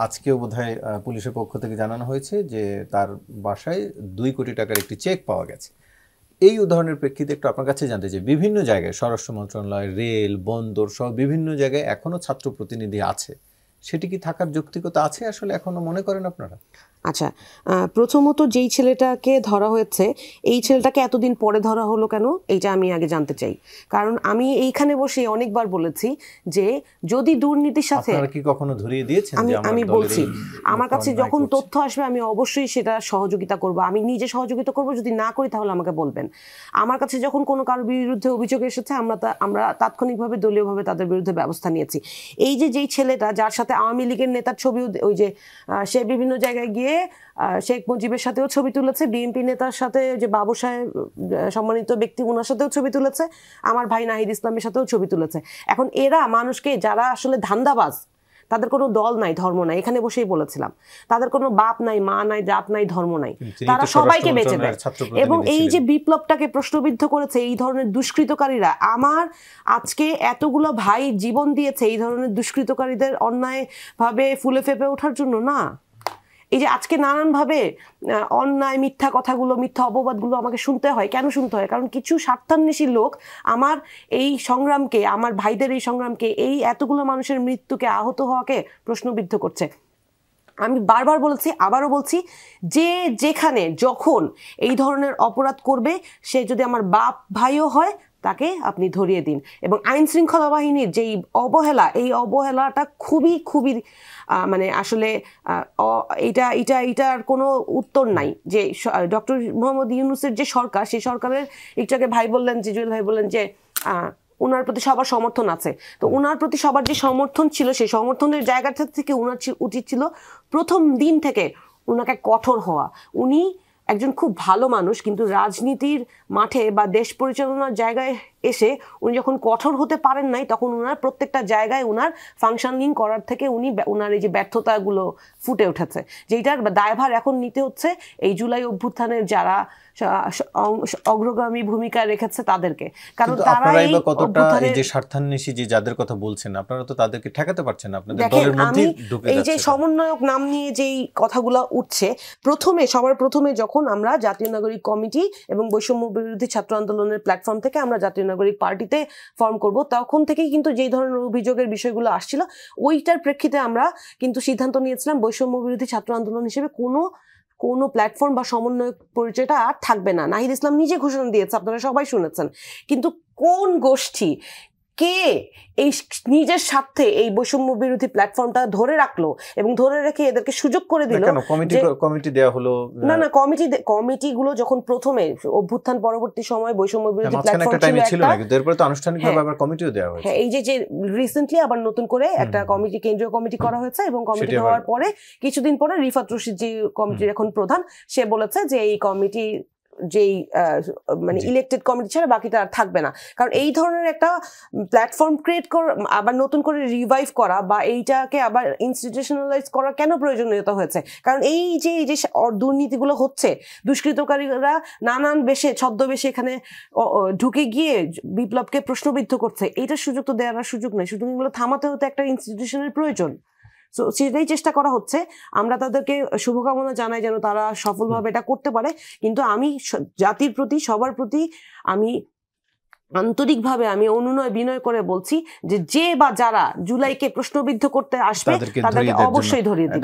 আজকেও বোধহয় পুলিশের পক্ষ থেকে জানানো হয়েছে যে তার বাসায় 2 কোটি টাকার একটি চেক পাওয়া গেছে। এই উদাহরণের প্রেক্ষিতে একটু আপনার কাছে জানতে চাই, বিভিন্ন জায়গায় স্বরাষ্ট্র মন্ত্রণালয়, রেল, বন্দর সহ বিভিন্ন জায়গায় এখনো ছাত্র প্রতিনিধি আছে, সেটি কি থাকার যৌক্তিকতা আছে আসলে এখনো মনে করেন আপনারা? আচ্ছা, প্রথমত যেই ছেলেটাকে ধরা হয়েছে, এই ছেলেটাকে এতদিন পরে ধরা হলো কেন, এইটা আমি আগে জানতে চাই। কারণ আমি এইখানে বসে অনেকবার বলেছি যে যদি দুর্নীতির সাথে কি কখনো ধরিয়ে দিয়েছেন? আমি বলছি আমার কাছে যখন তথ্য আসবে আমি অবশ্যই সেটা সহযোগিতা করব, আমি নিজে সহযোগিতা করব, যদি না করি তাহলে আমাকে বলবেন। আমার কাছে যখন কোনো কারোর বিরুদ্ধে অভিযোগ এসেছে আমরা তাৎক্ষণিকভাবে দলীয়ভাবে তাদের বিরুদ্ধে ব্যবস্থা নিয়েছি। এই যেই ছেলেটা যার সাথে আওয়ামী লীগের নেতার ছবি, ওই যে সে বিভিন্ন জায়গায় গিয়ে শেখ মুজিবের সাথেও ছবি তুলেছে, বিএনপি নেতার সাথে যে বাবু সাহেব সম্মানিত ব্যক্তি ওনার সাথেও ছবি তুলেছে, আমার ভাই নাহিদ ইসলামের সাথেও ছবি তুলেছে। এখন এরা মানুষকে, যারা আসলে ধান্দাবাজ, তাদের কোনো দল নাই, ধর্ম নাই, এখানে বসেই বলেছিলাম, তাদের কোনো বাপ নাই, মা নাই, জাত নাই, ধর্ম নাই, তারা সবাইকে বেঁচে দেয়। এবং এই যে বিপ্লবটাকে প্রশ্নবিদ্ধ করেছে এই ধরনের দুষ্কৃতকারীরা, আমার আজকে এতগুলো ভাই জীবন দিয়েছে এই ধরনের দুষ্কৃতকারীদের অন্যায়ভাবে ফুলে ফেপে ওঠার জন্য না। এই যে আজকে নানানভাবে অন্যায় মিথ্যা কথাগুলো, মিথ্যা অপবাদগুলো আমাকে শুনতে হয়, কেন শুনতে হয়? কারণ কিছু স্বার্থান্বেষী লোক আমার এই সংগ্রামকে, আমার ভাইদের এই সংগ্রামকে, এই এতগুলো মানুষের মৃত্যুকে, আহত হওয়াকে প্রশ্নবিদ্ধ করছে। আমি বারবার বলেছি, আবারও বলছি, যে যেখানে যখন এই ধরনের অপরাধ করবে, সে যদি আমার বাপ ভাইও হয়, তাকে আপনি ধরিয়ে দিন। এবং আইন শৃঙ্খলা বাহিনীর যেই অবহেলা, এই অবহেলাটা খুবই খুবই মানে আসলে এইটার কোনো উত্তর নাই। যে ডক্টর মোহাম্মদ ইউনূসের যে সরকার, সেই সরকারের একটু আগে ভাই বললেন, যে জুয়েল ভাই বললেন যে ওনার প্রতি সবার সমর্থন আছে, তো ওনার প্রতি সবার যে সমর্থন ছিল, সেই সমর্থনের জায়গাটা থেকে ওনার উচিত ছিল প্রথম দিন থেকে ওনাকে কঠোর হওয়া। উনি একজন খুব ভালো মানুষ, কিন্তু রাজনীতির মাঠে বা দেশ পরিচালনার জায়গায় এসে উনি যখন কঠোর হতে পারেন নাই, তখন ওনার প্রত্যেকটা জায়গায় ওনার ফাংশনিং করার থেকে ওনার এই যে ব্যর্থতাগুলো ফুটে উঠেছে, যেটার দায়ভার এখন নিতে হচ্ছে এই জুলাই অভ্যুত্থানের যারা অগ্রগামী ভূমিকা রেখেছে তাদেরকে। কারণ তারা এই যে স্বার্থান্বেষী যে যাদের কথা বলছেন, আপনারা তো তাদেরকে ঠেকাতে পারছেন না আপনাদের দলের মধ্যে ঢুকে যাচ্ছে। এই যে সমন্বয়ক নাম নিয়ে যেই কথাগুলো উঠছে, সবার প্রথমে যখন আমরা জাতীয় নাগরিক কমিটি এবং বৈষম্য বিরোধী ছাত্র আন্দোলনের প্ল্যাটফর্ম থেকে আমরা জাতীয় নাগরিক পার্টিতে ফর্ম করব, তখন থেকেই কিন্তু যেই ধরনের অভিযোগের বিষয়গুলো আসছিল, ওইটার প্রেক্ষিতে আমরা কিন্তু সিদ্ধান্ত নিয়েছিলাম বৈষম্য বিরোধী ছাত্র আন্দোলন হিসেবে কোনো প্ল্যাটফর্ম বা সমন্বয়ক পরিচয়টা আর থাকবে না। নাহিদ ইসলাম নিজে ঘোষণা দিয়েছে, আপনারা সবাই শুনেছেন। কিন্তু কোন গোষ্ঠী, কে এই নিজের স্বার্থে এই বৈষম্য বিরোধী প্ল্যাটফর্মটা ধরে রাখলো এবং ধরে রেখে এদেরকে সুযোগ করে দিল? কমিটি দেওয়া হলো না, কমিটিগুলো যখন প্রথমে অভ্যুত্থান পরবর্তী সময় বৈষম্য বিরোধী প্ল্যাটফর্ম ছিল একটা, এরপর তো আনুষ্ঠানিকভাবে আবার কমিটিও দেওয়া হয়েছে। হ্যাঁ, এই যে রিসেন্টলি আবার নতুন করে একটা কমিটি, কেন্দ্রীয় কমিটি করা হয়েছে, এবং কমিটি হওয়ার পরে কিছুদিন পরে রিফাত রশিদ, যে কমিটির এখন প্রধান, সে বলেছে যে এই কমিটি যেই মানে ইলেক্টেড কমিটি ছাড়া বাকিটা আর থাকবে না। কারণ এই ধরনের একটা প্ল্যাটফর্ম ক্রিয়েট করা, আবার নতুন করে রিভাইভ করা বা এইটাকে আবার ইনস্টিটিউশনালাইজ করা কেন প্রয়োজনীয়তা হয়েছে? কারণ এই যে দুর্নীতিগুলো হচ্ছে, দুষ্কৃতকারীরা নানান বেশে ছদ্মবেশে এখানে ঢুকে গিয়ে বিপ্লবকে প্রশ্নবিদ্ধ করছে, এইটার সুযোগ তো দেওয়ার সুযোগ নেই। সুতরাং এগুলো থামাতে হতে একটা ইনস্টিটিউশনের প্রয়োজন। তো সেটাই চেষ্টা করা হচ্ছে। আমরা তাদেরকে শুভকামনা জানাই যেন তারা সফলভাবে এটা করতে পারে। কিন্তু আমি জাতির প্রতি, সবার প্রতি আমি আন্তরিকভাবে আমি অনুনয় বিনয় করে বলছি যে বা যারা জুলাইকে প্রশ্নবিদ্ধ করতে আসবে, তাদেরকে অবশ্যই ধরিয়ে দিবে।